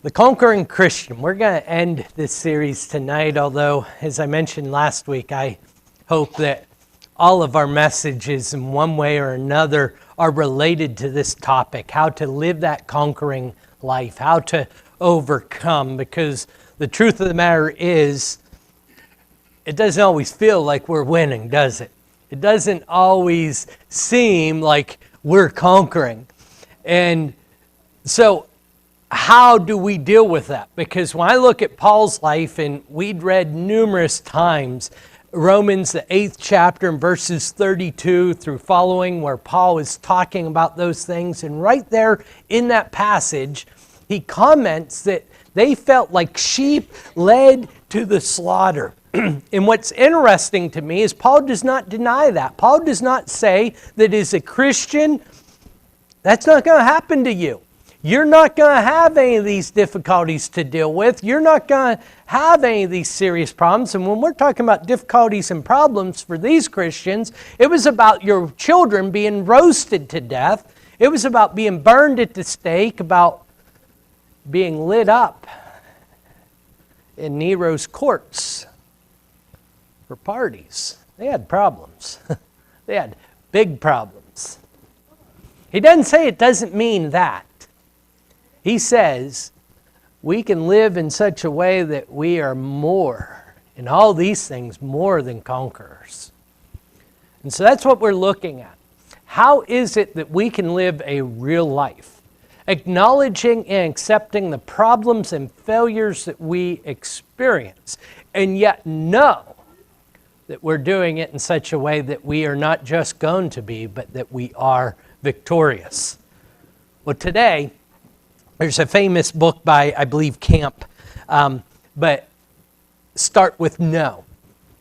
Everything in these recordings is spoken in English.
The Conquering Christian. We're going to end this series tonight, although, as I mentioned last week, I hope that all of our messages in one way or another are related to this topic, how to live that conquering life, how to overcome, because the truth of the matter is, it doesn't always feel like we're winning, does it? It doesn't always seem like we're conquering. And so, how do we deal with that? Because when I look at Paul's life, and we'd read numerous times, Romans, the 8th chapter, and verses 32 through following, where Paul is talking about those things. And right there in that passage, he comments that they felt like sheep led to the slaughter. And what's interesting to me is Paul does not deny that. Paul does not say that as a Christian, that's not going to happen to you. You're not going to have any of these difficulties to deal with. You're not going to have any of these serious problems. And when we're talking about difficulties and problems for these Christians, it was about your children being roasted to death. It was about being burned at the stake, about being lit up in Nero's courts for parties. They had problems. They had big problems. He doesn't say it doesn't mean that. He says we can live in such a way that we are more, in all these things, more than conquerors. And so that's what we're looking at. How is it that we can live a real life? Acknowledging and accepting the problems and failures that we experience, and yet know that we're doing it in such a way that we are not just going to be, but that we are victorious. Well, today, there's a famous book by, I believe, Camp, but Start With No.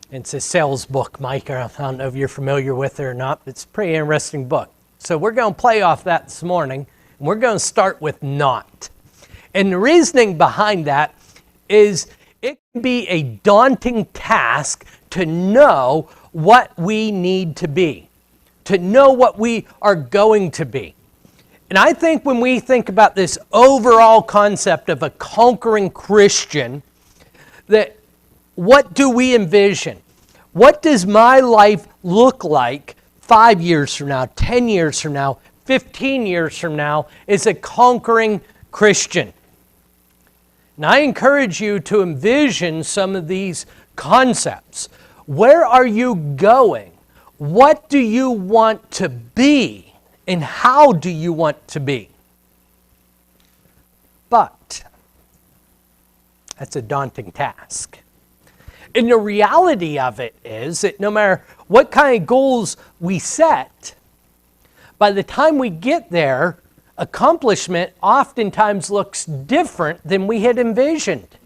It's a sales book, Mike. I don't know if you're familiar with it or not, but it's a pretty interesting book. So we're going to play off that this morning, and we're going to start with not. And the reasoning behind that is it can be a daunting task to know what we need to be, to know what we are going to be. And I think when we think about this overall concept of a conquering Christian, that what do we envision? What does my life look like 5 years from now, 10 years from now, 15 years from now as a conquering Christian? And I encourage you to envision some of these concepts. Where are you going? What do you want to be? And how do you want to be? But that's a daunting task. And the reality of it is that no matter what kind of goals we set, by the time we get there, accomplishment oftentimes looks different than we had envisioned.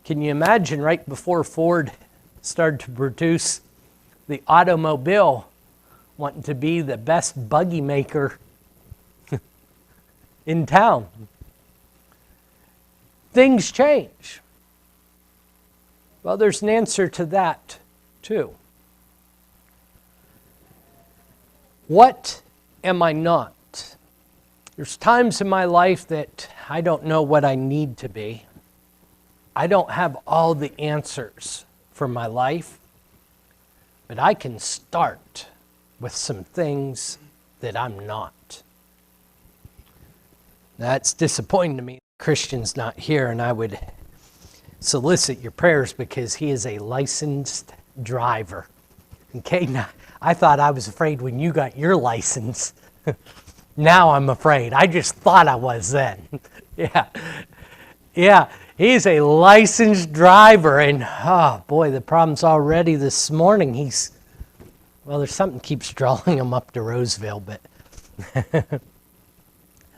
Can you imagine right before Ford started to produce the automobile, wanting to be the best buggy maker in town? Things change. Well, there's an answer to that too. What am I not? There's times in my life that I don't know what I need to be. I don't have all the answers for my life. But I can start with some things that I'm not. That's disappointing to me. Christian's not here, and I would solicit your prayers because he is a licensed driver. Okay, now, I thought I was afraid when you got your license. Now I'm afraid. I just thought I was then. Yeah. He's a licensed driver, and oh boy, the problem's already this morning. There's something keeps drawing him up to Roseville, but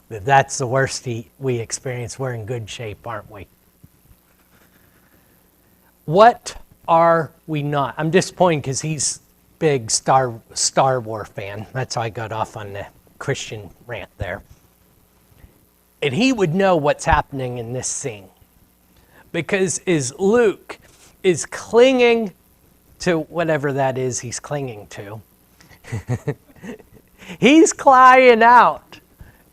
if that's the worst we experience, we're in good shape, aren't we? What are we not? I'm disappointed because he's big Star Wars fan. That's how I got off on the Christian rant there. And he would know what's happening in this scene. Because as Luke is clinging to whatever that is he's clinging to, he's crying out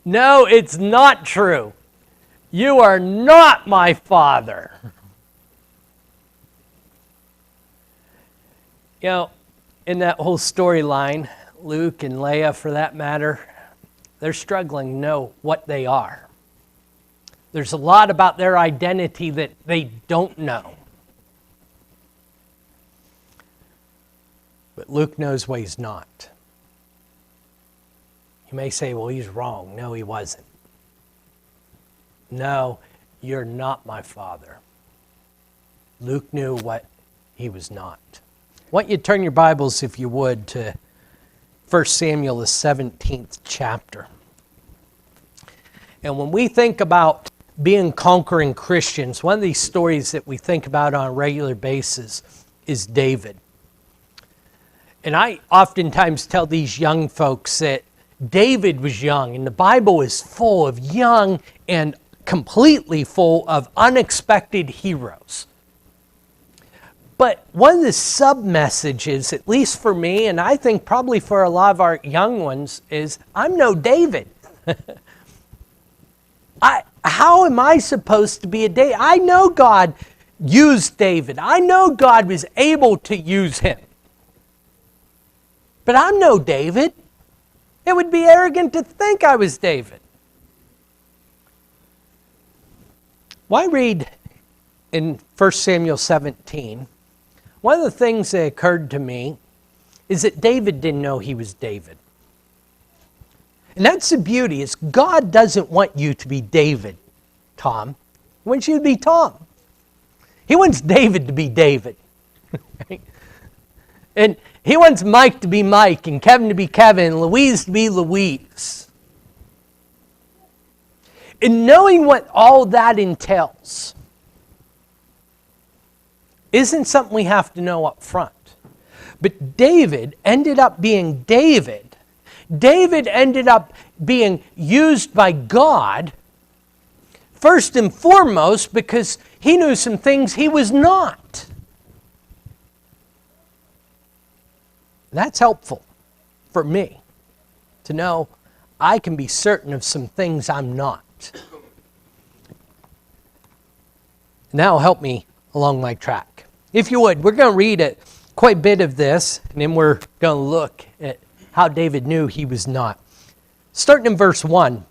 No, it's not true. You are not my father. You know, in that whole storyline, Luke and Leia, for that matter, they're struggling to know what they are. There's a lot about their identity that they don't know. But Luke knows what he's not. You may say, well, he's wrong. No, he wasn't. No, you're not my father. Luke knew what he was not. I want you to turn your Bibles, if you would, to 1 Samuel, the 17th chapter. And when we think about being conquering Christians, one of these stories that we think about on a regular basis is David. And I oftentimes tell these young folks that David was young, and the Bible is full of young and completely full of unexpected heroes. But one of the sub-messages, at least for me, and I think probably for a lot of our young ones, is I'm no David. How am I supposed to be a David? I know God used David. I know God was able to use him. But I'm no David. It would be arrogant to think I was David. Why read in 1 Samuel 17? One of the things that occurred to me is that David didn't know he was David. And that's the beauty, is God doesn't want you to be David, Tom. He wants you to be Tom. He wants David to be David. Right? And he wants Mike to be Mike, and Kevin to be Kevin, and Louise to be Louise. And knowing what all that entails isn't something we have to know up front. But David ended up being David. David ended up being used by God, first and foremost, because he knew some things he was not. That's helpful for me to know I can be certain of some things I'm not. And that'll help me along my track. If you would, we're going to read quite a bit of this, and then we're going to look at how David knew he was not. Starting in verse 1.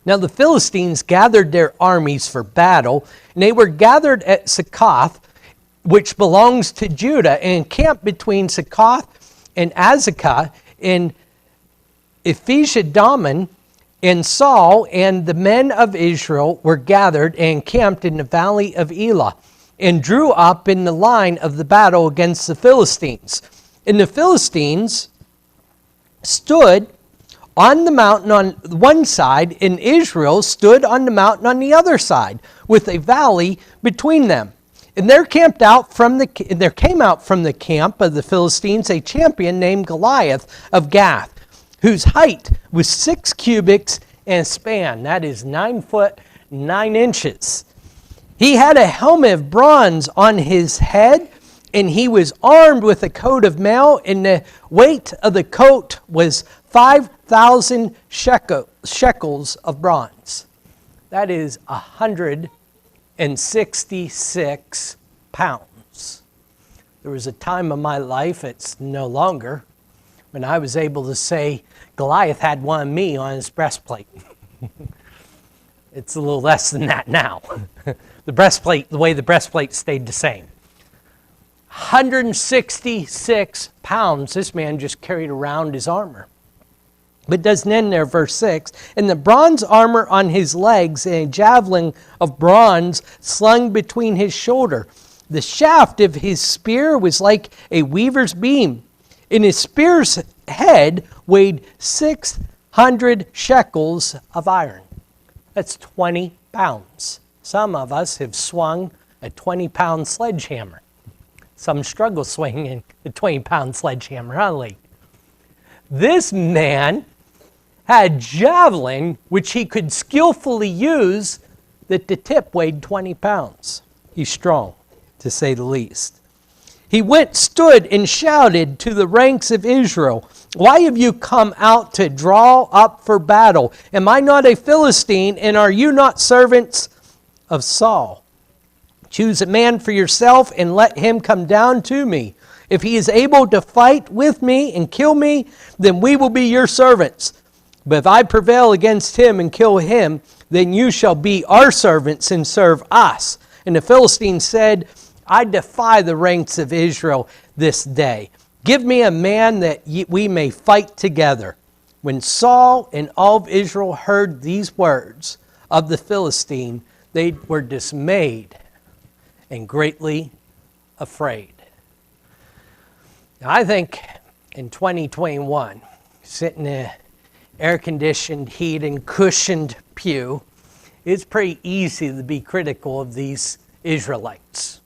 Now the Philistines gathered their armies for battle, and they were gathered at Succoth, which belongs to Judah, and encamped between Succoth and Azekah in Ephesdammim, and Saul and the men of Israel were gathered and encamped in the valley of Elah, and drew up in the line of the battle against the Philistines. And the Philistines stood on the mountain on one side, and Israel stood on the mountain on the other side, with a valley between them. And there came out from the camp of the Philistines a champion named Goliath of Gath, whose height was 6 cubits and span. That is 9 foot 9 inches. He had a helmet of bronze on his head, and he was armed with a coat of mail, and the weight of the coat was 5,000 shekels of bronze. That is 166 pounds. There was a time in my life, it's no longer, when I was able to say Goliath had one of me on his breastplate. It's a little less than that now. The way the breastplate stayed the same. 166 pounds this man just carried around his armor. But it doesn't end there, verse 6. And the bronze armor on his legs, and a javelin of bronze slung between his shoulder. The shaft of his spear was like a weaver's beam. And his spear's head weighed 600 shekels of iron. That's 20 pounds. Some of us have swung a 20-pound sledgehammer. Some struggle swinging a 20-pound sledgehammer, huh, Lee? This man had javelin which he could skillfully use that the tip weighed 20 pounds. He's strong, to say the least. He stood and shouted to the ranks of Israel, "Why have you come out to draw up for battle? Am I not a Philistine, and are you not servants of Saul? Choose a man for yourself and let him come down to me. If he is able to fight with me and kill me, then we will be your servants. But if I prevail against him and kill him, then you shall be our servants and serve us." And the Philistine said, "I defy the ranks of Israel this day. Give me a man that we may fight together." When Saul and all of Israel heard these words of the Philistine, they were dismayed and greatly afraid. Now, I think in 2021, sitting in an air-conditioned, heated, cushioned pew, it's pretty easy to be critical of these Israelites.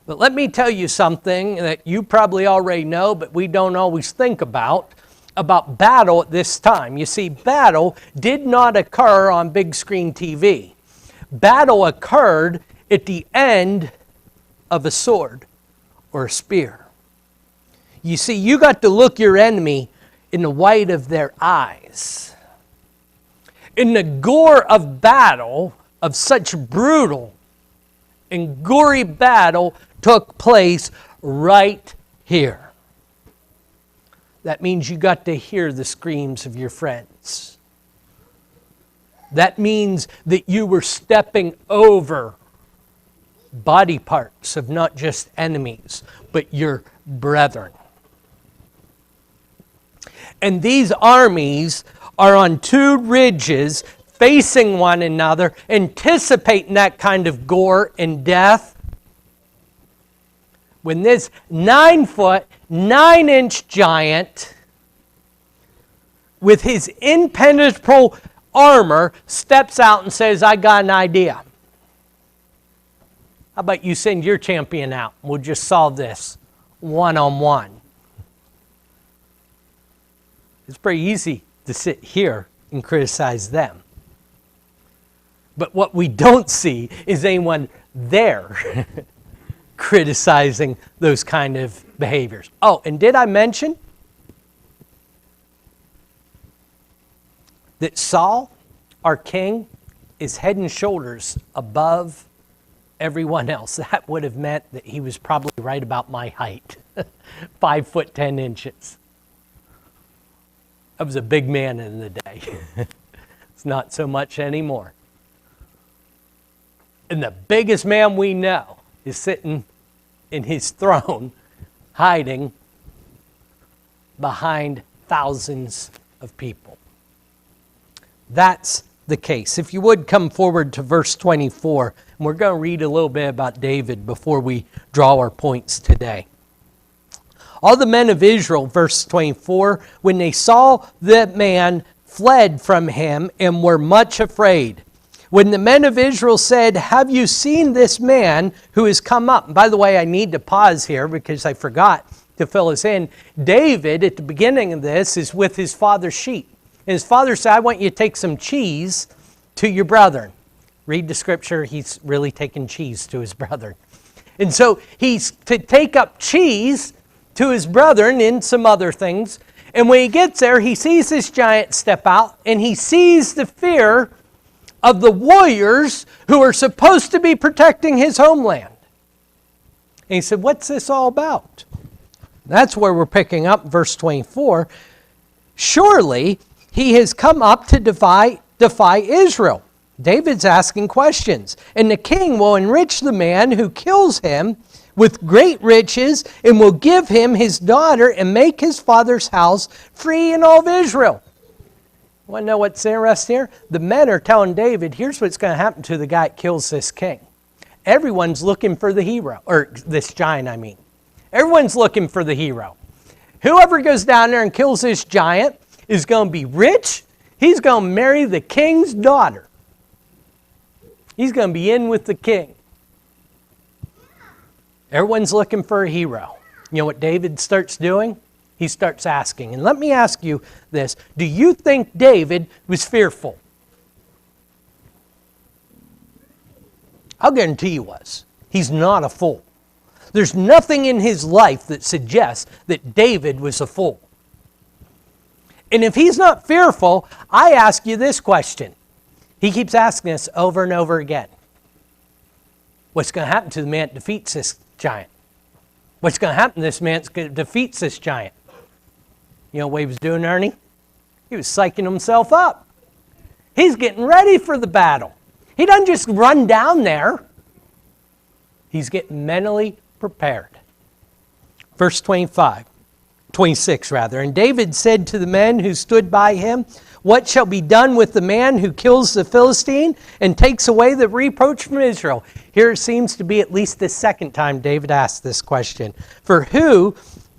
But let me tell you something that you probably already know, but we don't always think about battle at this time. You see, battle did not occur on big screen TV. Battle occurred at the end of a sword or a spear. You see, you got to look your enemy in the white of their eyes. In the gore of battle, of such brutal and gory battle, took place right here. That means you got to hear the screams of your friends. That means that you were stepping over body parts of not just enemies, but your brethren. And these armies are on two ridges facing one another, anticipating that kind of gore and death. When this 9-foot, 9-inch giant with his impenetrable armor steps out and says, "I got an idea. How about you send your champion out? We'll just solve this one-on-one." It's pretty easy to sit here and criticize them. But what we don't see is anyone there criticizing those kind of behaviors. Oh, and did I mention that Saul, our king, is head and shoulders above everyone else? That would have meant that he was probably right about my height, 5 foot 10 inches. I was a big man in the day. It's not so much anymore. And the biggest man we know is sitting in his throne, hiding behind thousands of people. That's the case. If you would come forward to verse 24, and we're going to read a little bit about David before we draw our points today. All the men of Israel, verse 24, when they saw the man, fled from him and were much afraid. When the men of Israel said, "Have you seen this man who has come up?" And by the way, I need to pause here because I forgot to fill us in. David, at the beginning of this, is with his father's sheep. And his father said, "I want you to take some cheese to your brethren." Read the scripture, he's really taking cheese to his brethren. And so he's to take up cheese to his brethren and some other things. And when he gets there, he sees this giant step out, and he sees the fear of the warriors who are supposed to be protecting his homeland. And he said, "What's this all about?" That's where we're picking up verse 24. "Surely he has come up to defy Israel." David's asking questions. "And the king will enrich the man who kills him with great riches, and will give him his daughter and make his father's house free in all of Israel." Want to know what's interesting here? The men are telling David, here's what's going to happen to the guy that kills this king. Everyone's looking for the hero, or this giant, I mean. Everyone's looking for the hero. Whoever goes down there and kills this giant is going to be rich. He's going to marry the king's daughter. He's going to be in with the king. Everyone's looking for a hero. You know what David starts doing? He starts asking. And let me ask you this. Do you think David was fearful? I'll guarantee he was. He's not a fool. There's nothing in his life that suggests that David was a fool. And if he's not fearful, I ask you this question. He keeps asking us over and over again. What's going to happen to the man that defeats this giant? What's going to happen to this man that defeats this giant? You know what he was doing, Ernie? He was psyching himself up. He's getting ready for the battle. He doesn't just run down there. He's getting mentally prepared. Verse 26 rather. And David said to the men who stood by him, what shall be done with the man who kills the Philistine and takes away the reproach from Israel? Here seems to be at least the second time David asked this question. For who,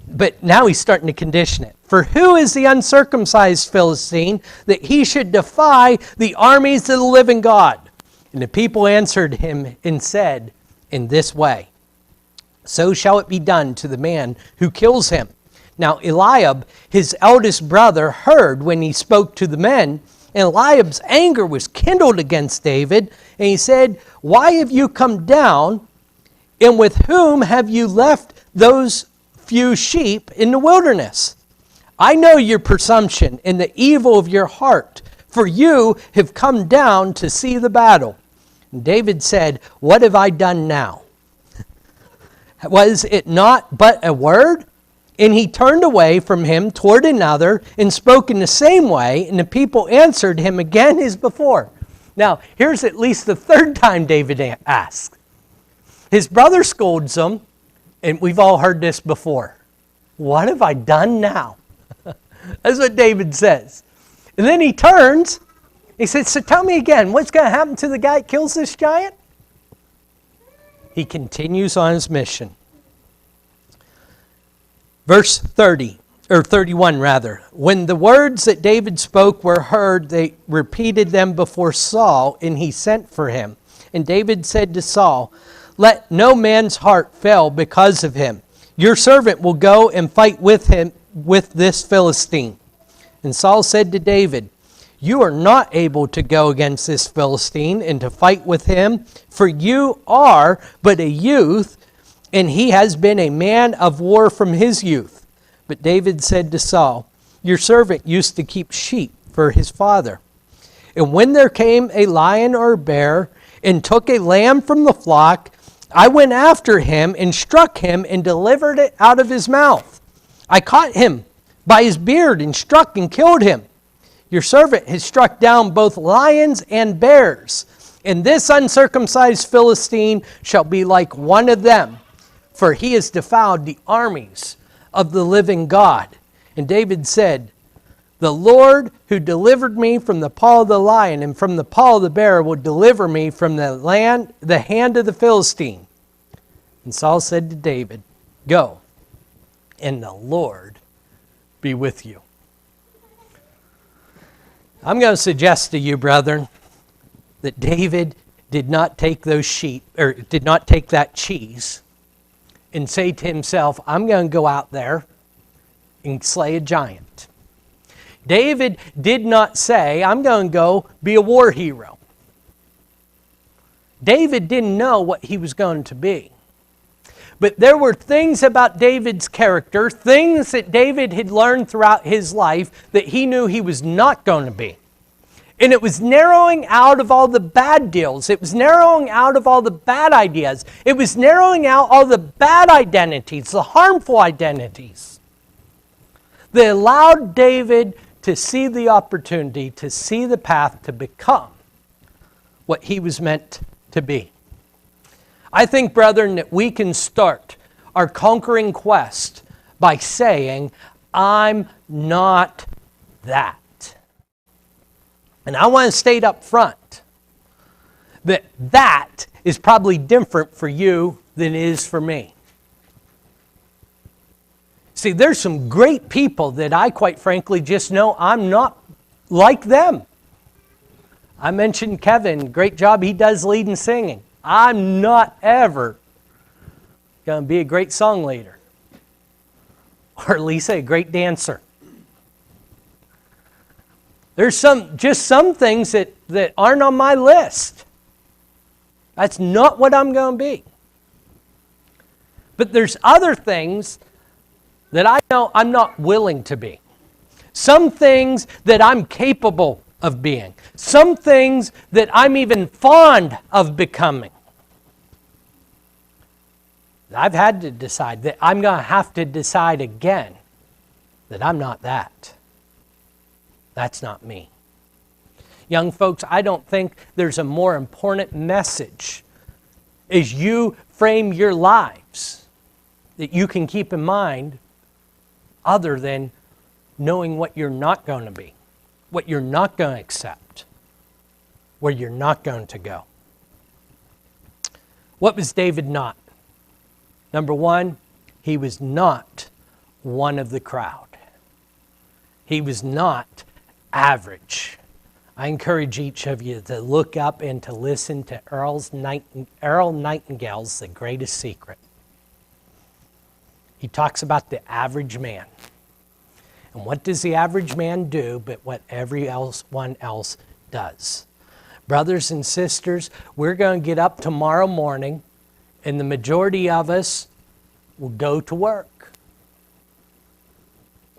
but now he's starting to condition it. For who is the uncircumcised Philistine that he should defy the armies of the living God? And the people answered him and said in this way, so shall it be done to the man who kills him. Now Eliab, his eldest brother, heard when he spoke to the men, and Eliab's anger was kindled against David, and he said, why have you come down, and with whom have you left those few sheep in the wilderness? I know your presumption and the evil of your heart, for you have come down to see the battle. And David said, what have I done now? Was it not but a word? And he turned away from him toward another and spoke in the same way, and the people answered him again as before. Now, here's at least the third time David asked. His brother scolds him, and we've all heard this before. What have I done now? That's what David says. And then he turns, he says, so tell me again, what's going to happen to the guy that kills this giant? He continues on his mission. Verse 31 rather. When the words that David spoke were heard, they repeated them before Saul, and he sent for him. And David said to Saul, let no man's heart fail because of him. Your servant will go and fight with him, with this Philistine. And Saul said to David, you are not able to go against this Philistine and to fight with him, for you are but a youth, and he has been a man of war from his youth. But David said to Saul, your servant used to keep sheep for his father. And when there came a lion or a bear and took a lamb from the flock, I went after him and struck him and delivered it out of his mouth. I caught him by his beard and struck and killed him. Your servant has struck down both lions and bears, and this uncircumcised Philistine shall be like one of them, for he has defiled the armies of the living God. And David said, the Lord who delivered me from the paw of the lion and from the paw of the bear will deliver me from the hand of the Philistine. And Saul said to David, go, and the Lord be with you. I'm going to suggest to you, brethren, that David did not take those sheep, or did not take that cheese and say to himself, I'm going to go out there and slay a giant. David did not say, I'm going to go be a war hero. David didn't know what he was going to be. But there were things about David's character, things that David had learned throughout his life that he knew he was not going to be. And it was narrowing out of all the bad deals. It was narrowing out of all the bad ideas. It was narrowing out all the bad identities, the harmful identities, that allowed David to see the opportunity, to see the path to become what he was meant to be. I think, brethren, that we can start our conquering quest by saying, I'm not that. And I want to state up front that that is probably different for you than it is for me. See, there's some great people that I quite frankly just know I'm not like them. I mentioned Kevin, great job he does leading singing. I'm not ever going to be a great song leader. Or Lisa, a great dancer. There's just some things that aren't on my list. That's not what I'm going to be. But there's other things that I know I'm not willing to be. Some things that I'm capable of being. Some things that I'm even fond of becoming. I've had to decide that I'm going to have to decide again that I'm not that. That's not me. Young folks, I don't think there's a more important message as you frame your lives that you can keep in mind other than knowing what you're not going to be, what you're not going to accept, where you're not going to go. What was David not? Number one, he was not one of the crowd. He was not average. I encourage each of you to look up and to listen to Earl Nightingale's The Greatest Secret. He talks about the average man. And what does the average man do but what everyone else does? Brothers and sisters, we're going to get up tomorrow morning, and the majority of us will go to work.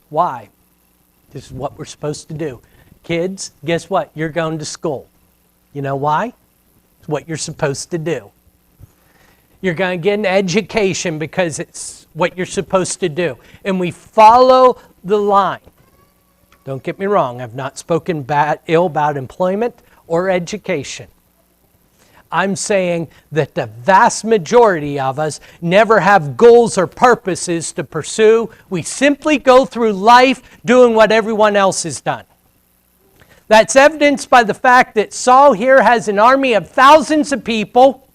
Why? This is what we're supposed to do. Kids, guess what? You're going to school. You know why? It's what you're supposed to do. You're going to get an education because it's what you're supposed to do. And we follow the line. Don't get me wrong. I've not spoken ill about employment or education. I'm saying that the vast majority of us never have goals or purposes to pursue. We simply go through life doing what everyone else has done. That's evidenced by the fact that Saul here has an army of thousands of people,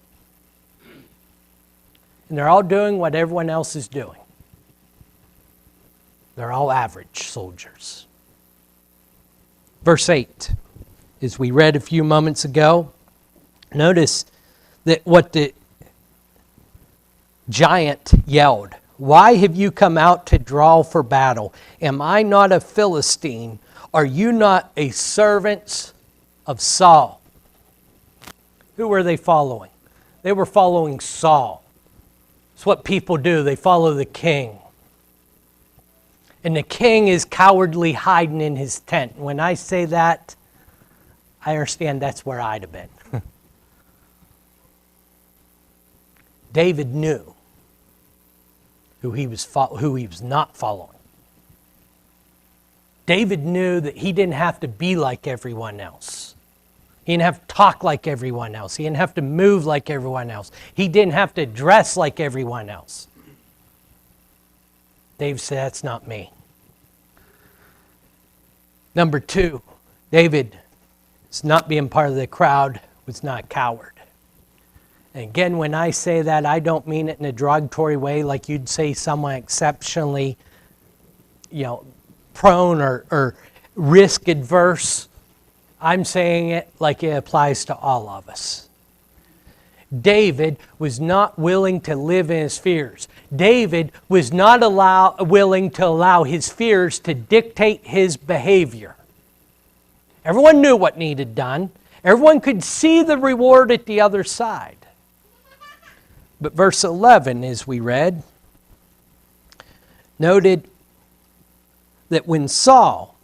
and they're all doing what everyone else is doing. They're all average soldiers. Verse 8, as we read a few moments ago, notice that what the giant yelled. Why have you come out to draw for battle? Am I not a Philistine? Are you not a servant of Saul? Who were they following? They were following Saul. It's what people do. They follow the king. And the king is cowardly hiding in his tent. When I say that, I understand that's where I'd have been. David knew who he was not following. David knew that he didn't have to be like everyone else. He didn't have to talk like everyone else. He didn't have to move like everyone else. He didn't have to dress like everyone else. David said, that's not me. Number two, David is not being part of the crowd, was not a coward. And again, when I say that, I don't mean it in a derogatory way like you'd say someone exceptionally, prone or risk adverse. I'm saying it like it applies to all of us. David was not willing to live in his fears. David was not willing to allow his fears to dictate his behavior. Everyone knew what needed done. Everyone could see the reward at the other side. But verse 11, as we read, noted that when Saul,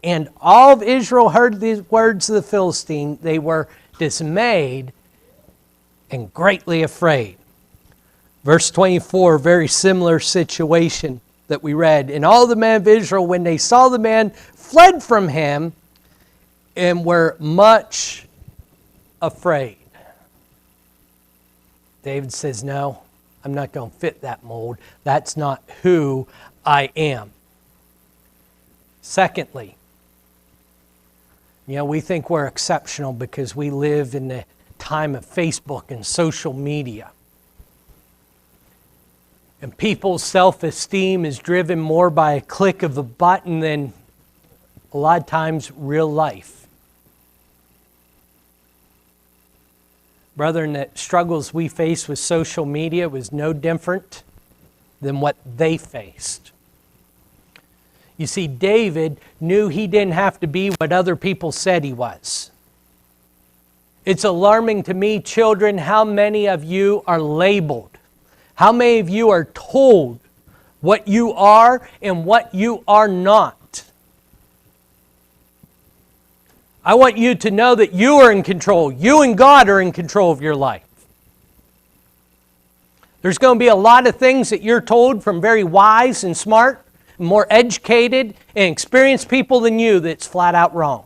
and all of Israel heard these words of the Philistine, they were dismayed and greatly afraid. Verse 24, very similar situation that we read. And all the men of Israel, when they saw the man, fled from him and were much afraid. David says, no, I'm not going to fit that mold. That's not who I am. Secondly, we think we're exceptional because we live in the time of Facebook and social media. And people's self-esteem is driven more by a click of a button than a lot of times real life. Brethren, the struggles we face with social media was no different than what they faced. You see, David knew he didn't have to be what other people said he was. It's alarming to me, children, how many of you are labeled, How many of you are told what you are and what you are not? I want you to know that you are in control. You and God are in control of your life. There's going to be a lot of things that you're told from very wise and smart, more educated and experienced people than you that's flat out wrong.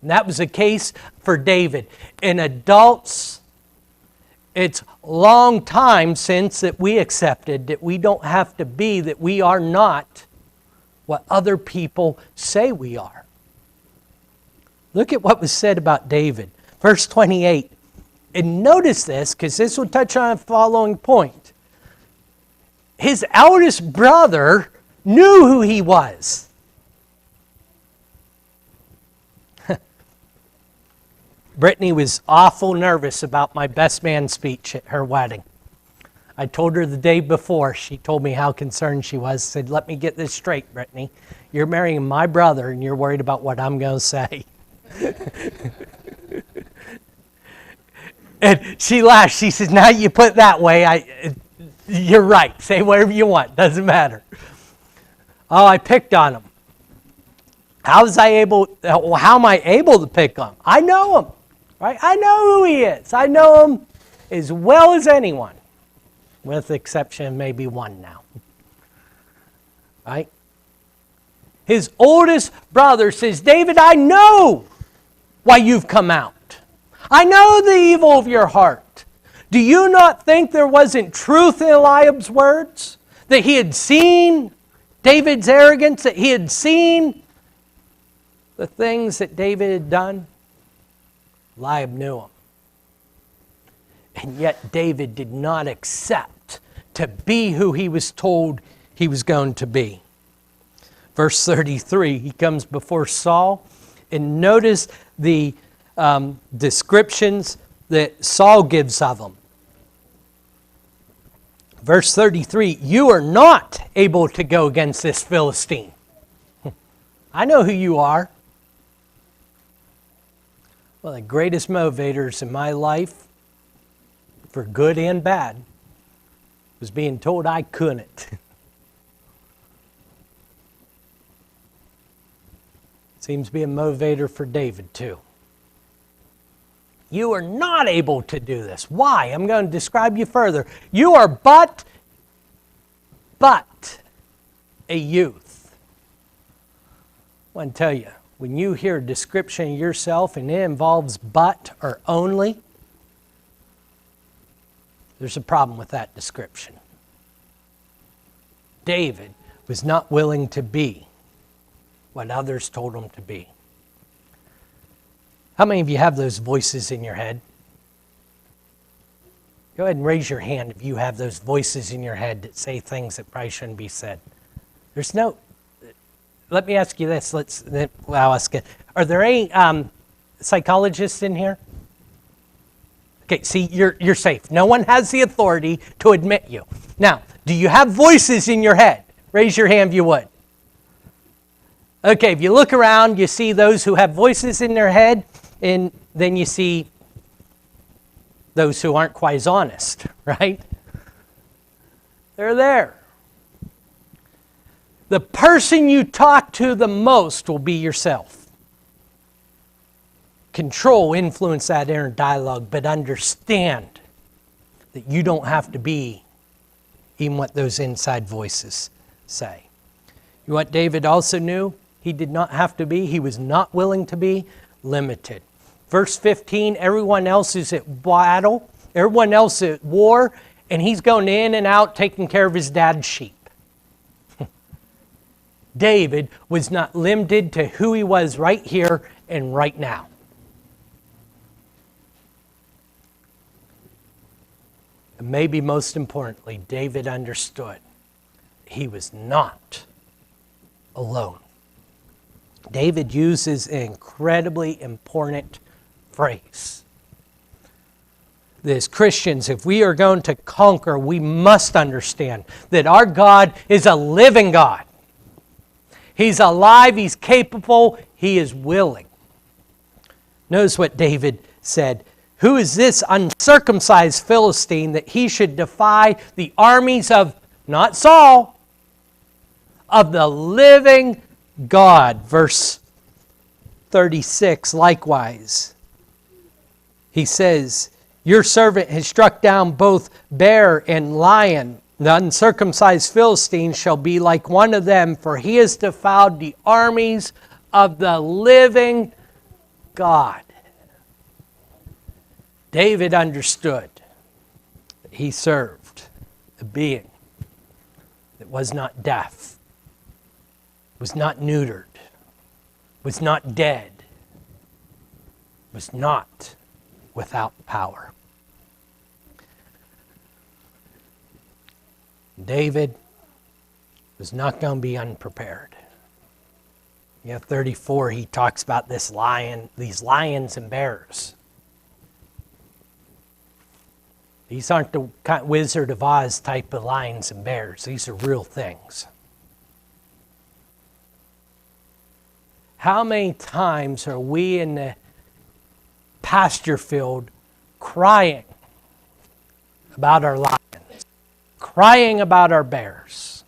And that was the case for David. And adults, it's a long time since that we accepted that we don't have to be, that we are not what other people say we are. Look at what was said about David. Verse 28. And notice this, because this will touch on a following point. His eldest brother knew who he was. Brittany was awful nervous about my best man speech at her wedding. I told her the day before, she told me how concerned she was. Said, let me get this straight, Brittany. You're marrying my brother and you're worried about what I'm going to say. And she laughed. She says, now you put it that way, you're right. Say whatever you want. Doesn't matter. Oh, I picked on him. How am I able to pick on him? I know him. Right? I know who he is. I know him as well as anyone, with the exception of maybe one now. Right? His oldest brother says, David, I know why you've come out. I know the evil of your heart. Do you not think there wasn't truth in Eliab's words? That he had seen David's arrogance, that he had seen the things that David had done? Eliab knew him. And yet David did not accept to be who he was told he was going to be. Verse 33, he comes before Saul, and notice the descriptions that Saul gives of him. Verse 33, you are not able to go against this Philistine. I know who you are. Well, the greatest motivators in my life, for good and bad, was being told I couldn't. Seems to be a motivator for David too. You are not able to do this. Why? I'm going to describe you further. You are but a youth. I want to tell you, when you hear a description of yourself and it involves but or only, there's a problem with that description. David was not willing to be what others told him to be. How many of you have those voices in your head? Go ahead and raise your hand if you have those voices in your head that say things that probably shouldn't be said. There's no... Let me ask you this. I'll ask it. Are there any psychologists in here? Okay, see, you're safe. No one has the authority to admit you. Now, do you have voices in your head? Raise your hand if you would. Okay, if you look around, you see those who have voices in their head, and then you see those who aren't quite as honest, right? They're there. The person you talk to the most will be yourself. Control, influence that inner dialogue, but understand that you don't have to be even what those inside voices say. You know what David also knew? He did not have to be. He was not willing to be limited. Verse 15, everyone else is at battle. Everyone else at war. And he's going in and out taking care of his dad's sheep. David was not limited to who he was right here and right now. And maybe most importantly, David understood he was not alone. David uses an incredibly important phrase. That as Christians, if we are going to conquer, we must understand that our God is a living God. He's alive, He's capable, He is willing. Notice what David said, Who is this uncircumcised Philistine that he should defy the armies of, not Saul, of the living God? Verse 36, likewise, he says, your servant has struck down both bear and lion. The uncircumcised Philistine shall be like one of them, for he has defiled the armies of the living God. David understood that he served a being that was not deaf, was not neutered, was not dead, was not without power. David was not going to be unprepared. 34, he talks about these lions and bears. These aren't the kind of Wizard of Oz type of lions and bears. These are real things. How many times are we in the pasture field crying about our lions, crying about our bears?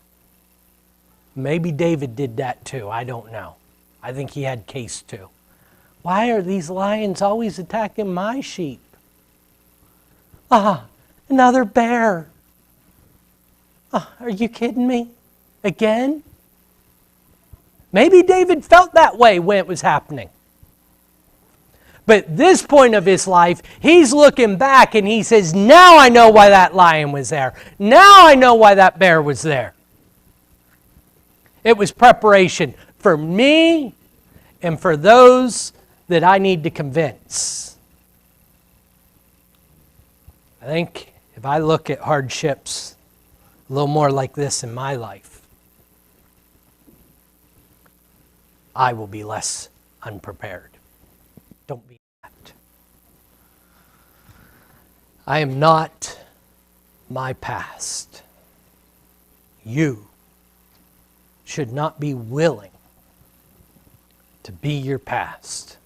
Maybe David did that too. I don't know. I think he had case too. Why are these lions always attacking my sheep? Another bear. Are you kidding me? Again? Maybe David felt that way when it was happening. But at this point of his life, he's looking back and he says, now I know why that lion was there. Now I know why that bear was there. It was preparation for me and for those that I need to convince. I think if I look at hardships a little more like this in my life, I will be less unprepared. Don't be that. I am not my past. You should not be willing to be your past.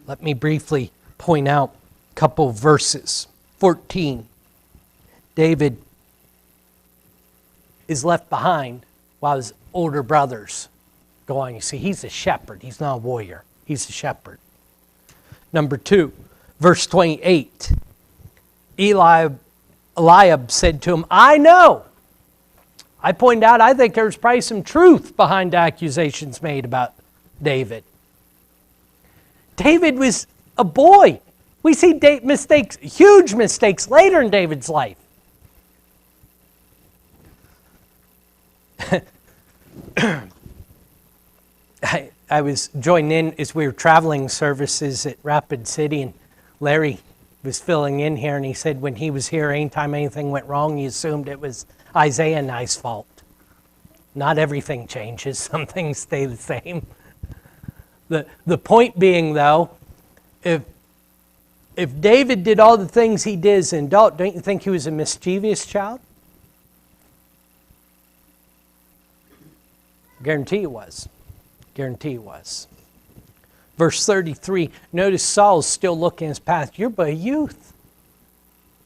Let me briefly point out a couple of verses. 14, David is left behind while his older brothers go on. You see, he's a shepherd. He's not a warrior. He's a shepherd. Number 2, verse 28, Eliab said to him, I know. I pointed out, I think there's probably some truth behind the accusations made about David. David was a boy. We see mistakes, huge mistakes later in David's life. I was joining in as we were traveling services at Rapid City, and Larry was filling in here, and he said when he was here, anytime anything went wrong, he assumed it was Isaiah and I's fault. Not everything changes. Some things stay the same. The point being, though, if David did all the things he did as an adult, don't you think he was a mischievous child? Guarantee he was. Guarantee he was. Verse 33, notice Saul's still looking at his past. You're but a youth.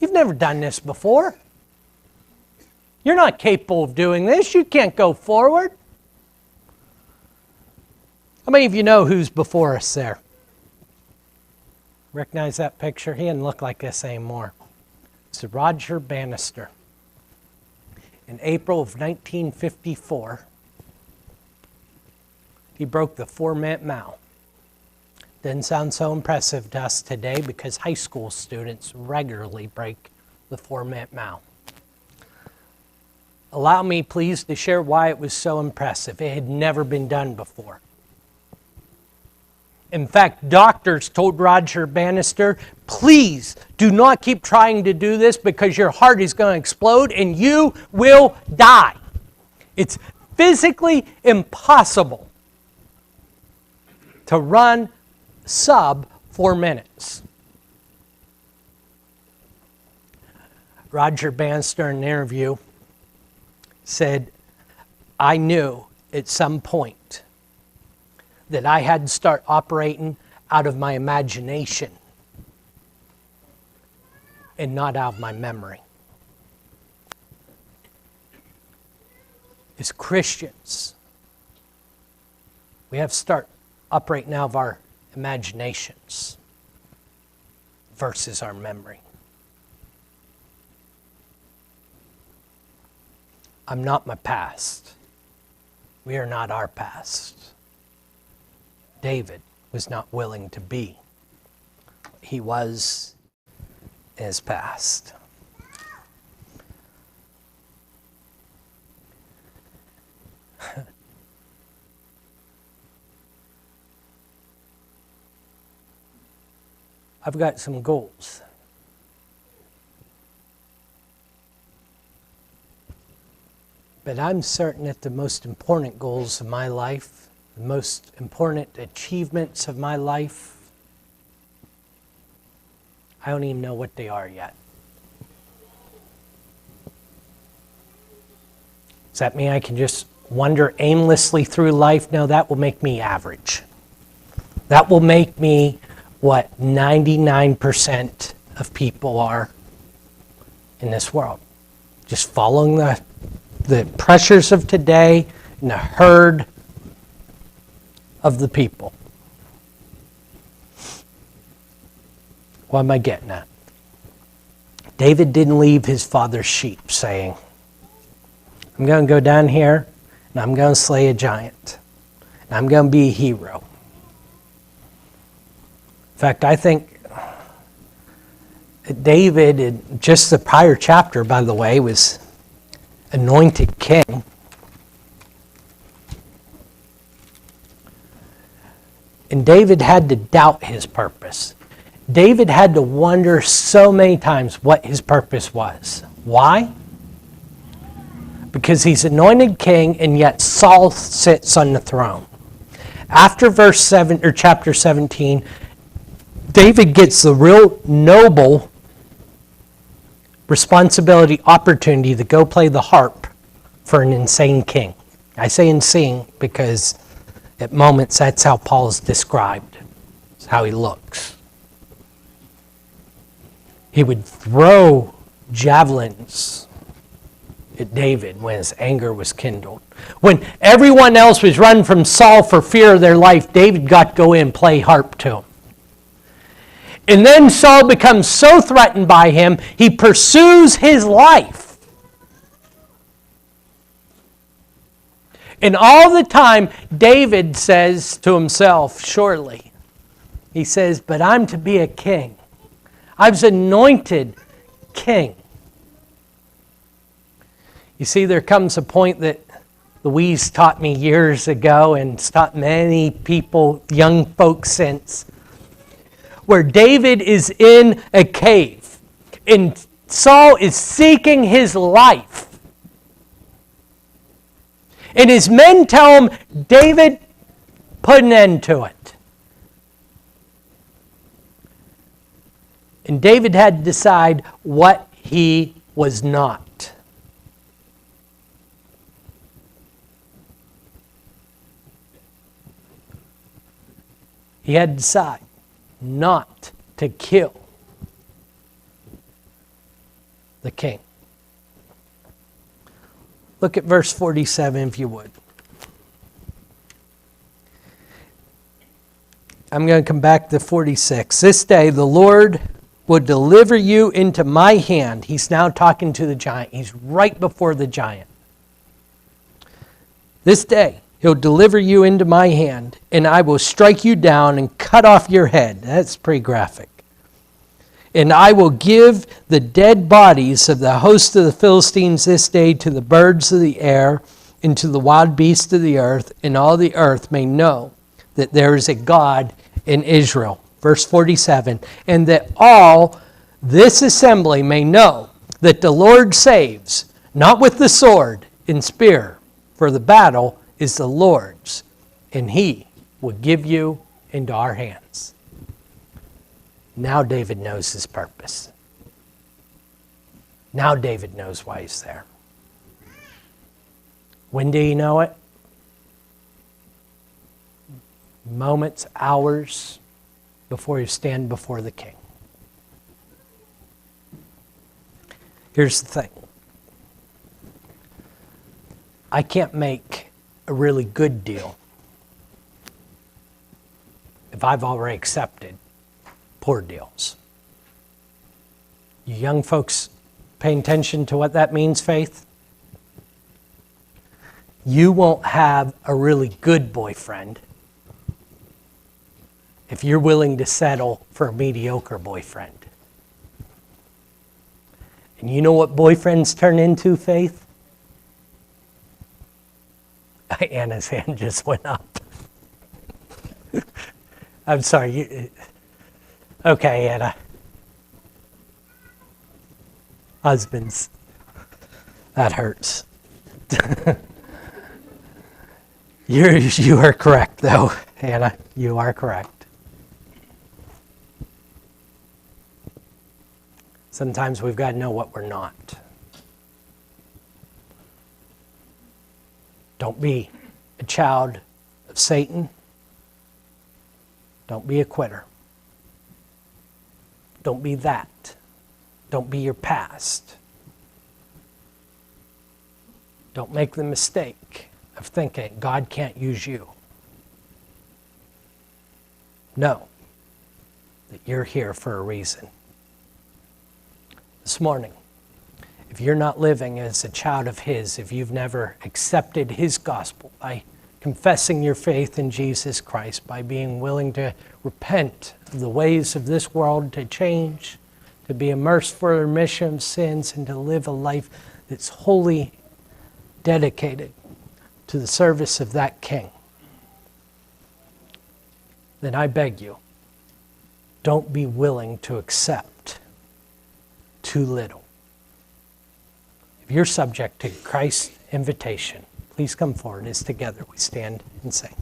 You've never done this before. You're not capable of doing this. You can't go forward. How many of you know who's before us there? Recognize that picture? He doesn't look like this anymore. It's Roger Bannister. In April of 1954, he broke the 4-minute mile. Doesn't sound so impressive to us today because high school students regularly break the 4-minute mile. Allow me, please, to share why it was so impressive. It had never been done before. In fact, doctors told Roger Bannister, please do not keep trying to do this because your heart is going to explode and you will die. It's physically impossible to run sub 4 minutes. Roger Bannister in an interview said, I knew at some point that I had to start operating out of my imagination and not out of my memory. As Christians, we have to start operating out of our imaginations versus our memory. I'm not my past. We are not our past. David was not willing to be. He was his past. I've got some goals. But I'm certain that the most important goals of my life, the most important achievements of my life, I don't even know what they are yet. Does that mean I can just wander aimlessly through life? No, that will make me average. That will make me what 99% of people are in this world. Just following the pressures of today and the herd of the people. What am I getting at? David didn't leave his father's sheep saying, I'm going to go down here and I'm going to slay a giant. And I'm going to be a hero. In fact, I think David, in just the prior chapter, by the way, was anointed king. And David had to doubt his purpose. David had to wonder so many times what his purpose was. Why? Because he's anointed king, and yet Saul sits on the throne. After verse 7 or chapter 17, David gets the real noble responsibility, opportunity to go play the harp for an insane king. I say insane because at moments that's how Paul is described. It's how he looks. He would throw javelins at David when his anger was kindled. When everyone else was running from Saul for fear of their life, David got to go in and play harp to him. And then Saul becomes so threatened by him, he pursues his life. And all the time, David says to himself, surely, he says, but I'm to be a king. I was anointed king. You see, there comes a point that Louise taught me years ago and it's taught many people, young folks since, where David is in a cave and Saul is seeking his life. And his men tell him, David, put an end to it. And David had to decide what he was not. He had to decide not to kill the king. Look at verse 47 if you would. I'm going to come back to 46. This day the Lord will deliver you into my hand. He's now talking to the giant. He's right before the giant. This day he'll deliver you into my hand, and I will strike you down and cut off your head. That's pretty graphic. And I will give the dead bodies of the host of the Philistines this day to the birds of the air and to the wild beasts of the earth, and all the earth may know that there is a God in Israel. Verse 47, and that all this assembly may know that the Lord saves, not with the sword and spear, for the battle is the Lord's, and he will give you into our hands. Now David knows his purpose. Now David knows why he's there. When do you know it? Moments, hours before you stand before the king. Here's the thing. I can't make a really good deal if I've already accepted poor deals. You young folks paying attention to what that means, Faith? You won't have a really good boyfriend if you're willing to settle for a mediocre boyfriend. And you know what boyfriends turn into, Faith? Anna's hand just went up. I'm sorry. Okay, Anna. Husbands. That hurts. You are correct, though, Anna. You are correct. Sometimes we've got to know what we're not. Don't be a child of Satan. Don't be a quitter. Don't be that. Don't be your past. Don't make the mistake of thinking God can't use you. Know that you're here for a reason. This morning, if you're not living as a child of His, if you've never accepted His gospel by confessing your faith in Jesus Christ, by being willing to repent of the ways of this world, to change, to be immersed for the remission of sins, and to live a life that's wholly dedicated to the service of that King, then I beg you, don't be willing to accept too little. If you're subject to Christ's invitation, please come forward as together we stand and sing.